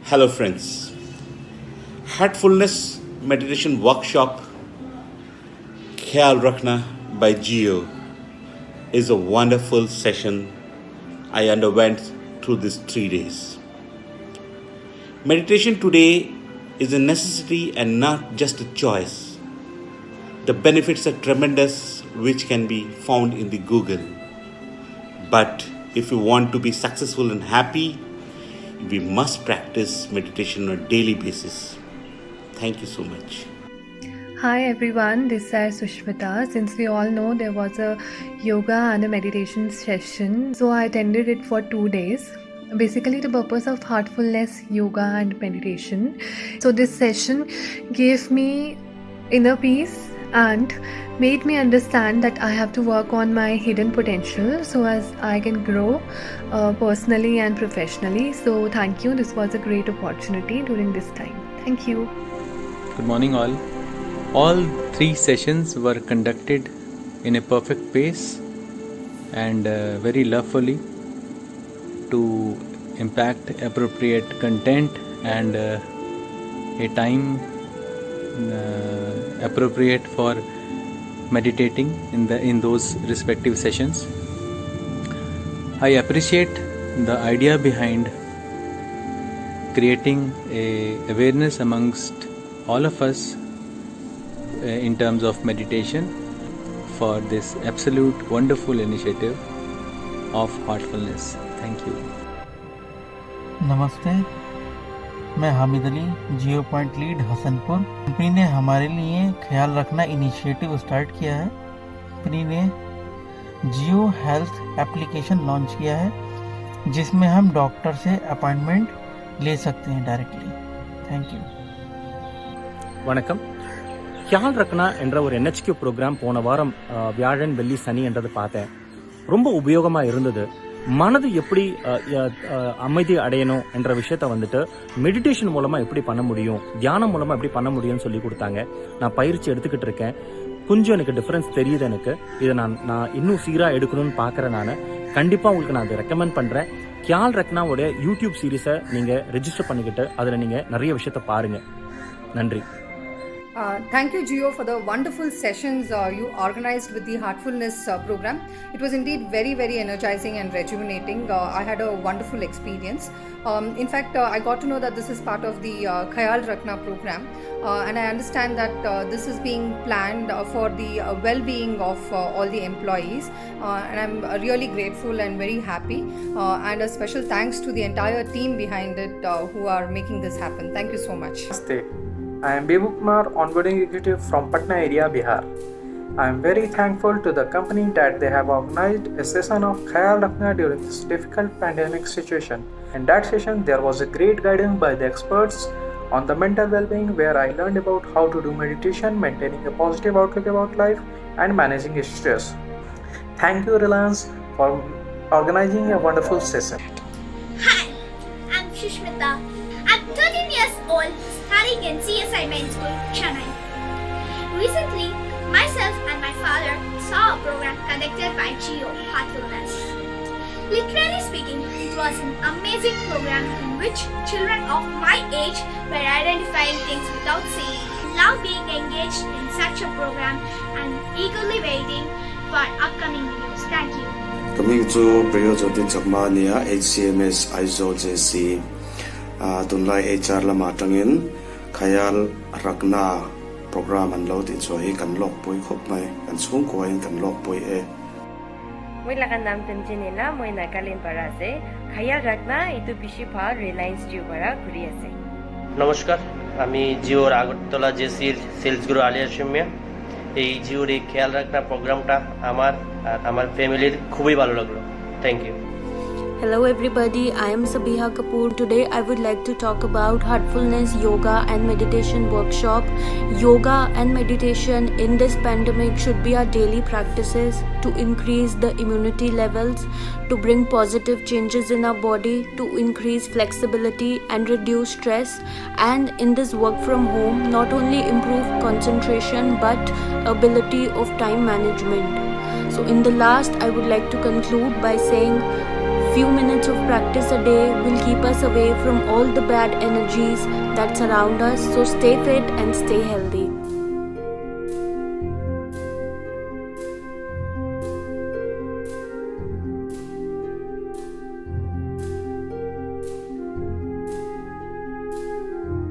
Hello, friends. Heartfulness Meditation Workshop Khayal Rakhna by Geo is a wonderful session I underwent through these 3 days. Meditation today is a necessity and not just a choice. The benefits are tremendous, which can be found in the Google. But if you want to be successful and happy, we must practice meditation on a daily basis. Thank you so much. Hi everyone, this is Sushmita. Since we all know there was a yoga and a meditation session, so I attended it for 2 days. Basically the purpose of heartfulness, yoga and meditation. So this session gave me inner peace and made me understand that I have to work on my hidden potential so as I can grow personally and professionally. So thank you. This was a great opportunity during this time. Thank you. Good morning all. All 3 sessions were conducted in a perfect pace and very lovefully to impact appropriate content and a time appropriate for meditating in those respective sessions. I appreciate the idea behind creating a awareness amongst all of us in terms of meditation for this absolute wonderful initiative of heartfulness. Thank you. नमस्ते, मैं हामिद अली, जियो point lead Hasanpur. Company ने हमारे लिए ख्याल रखना initiative start किया है। Company ने जियो हेल्थ एप्लीकेशन लॉन्च किया है जिसमें हम डॉक्टर से अपॉइंटमेंट ले सकते हैं डायरेक्टली। Thank you. வணக்கம். கியால் ரக்னா என்ற ஒரு NHQ ப்ரோக்ராம் போன வாரம் வியாழன் வெள்ளி சனி என்றது பார்த்தேன். ரொம்ப உபயோகமா இருந்தது. மனது எப்படி அமைதி அடையணும் என்ற விஷயத்த வந்துட்டு மெடிடேஷன் மூலமா எப்படி பண்ண முடியும், தியானம் மூலமா எப்படி பண்ண முடியும்னு சொல்லி கொடுத்தாங்க. நான் பயிற்சி எடுத்துக்கிட்டு இருக்கேன். கொஞ்சம் எனக்கு டிஃபரன்ஸ் தெரியுது. எனக்கு இதை நான் இன்னும் சீரா எடுக்கணும்னு பாக்குறேன். நான் கண்டிப்பா உங்களுக்கு நான் அதை ரெக்கமெண்ட் பண்றேன். கியால் ரக்னாவோட யூடியூப் சீரீஸை நீங்க ரெஜிஸ்டர் பண்ணிக்கிட்டு அதுல நீங்க நிறைய விஷயத்த பாருங்க. நன்றி. Thank you, Gio, for the wonderful sessions you organized with the Heartfulness program. It was indeed very, very energizing and rejuvenating. I had a wonderful experience. In fact, I got to know that this is part of the Khayal Rakhna program, and I understand that this is being planned for the well-being of all the employees, and I'm really grateful and very happy. And a special thanks to the entire team behind it who are making this happen. Thank you so much. Namaste. I am Bibu Kumar, onboarding executive from Patna area, Bihar. I am very thankful to the company that they have organized a session of Khayal Rakhna during this difficult pandemic situation. In that session, there was a great guidance by the experts on the mental well-being, where I learned about how to do meditation, maintaining a positive outlook about life, and managing stress. Thank you, Reliance, for organizing a wonderful session. Hi, I'm Sushmita. I'm 13 years old, studying in CSI Main School, Chennai. Recently, myself and my father saw a program conducted by Geo Heartfulness. Literally speaking, it was an amazing program in which children of my age were identifying things without saying. Love being engaged in such a program and eagerly waiting for upcoming videos. Thank you. Coming to Priyojotin Chakmania, HCMS ISO JC. Tunlai HR lama tangin Khayal Rakhna program an lo tin so hi kan lok pui khop mai kan chung ko in kan lok pui e moi lakan nam tanjinela moi nakalin para ase Khayal Rakhna itu bishi bha Reliance Jio para ঘুরি আছে। নমস্কার, আমি জিওর Agartala জেসির sales গুরু আলিয়া সুমিয়া। এই জিওর এই খেয়াল রাখনা প্রোগ্রামটা আমার আর আমার ফ্যামিলির খুবই ভালো লাগলো। Thank you. Hello everybody, I am Sabiha Kapoor. Today I would like to talk about Heartfulness Yoga and Meditation Workshop. Yoga and meditation in this pandemic should be our daily practices to increase the immunity levels, to bring positive changes in our body, to increase flexibility and reduce stress, and in this work from home not only improve concentration but ability of time management. So in the last, I would like to conclude by saying few minutes of practice a day will keep us away from all the bad energies that surround us. So stay fit and stay healthy.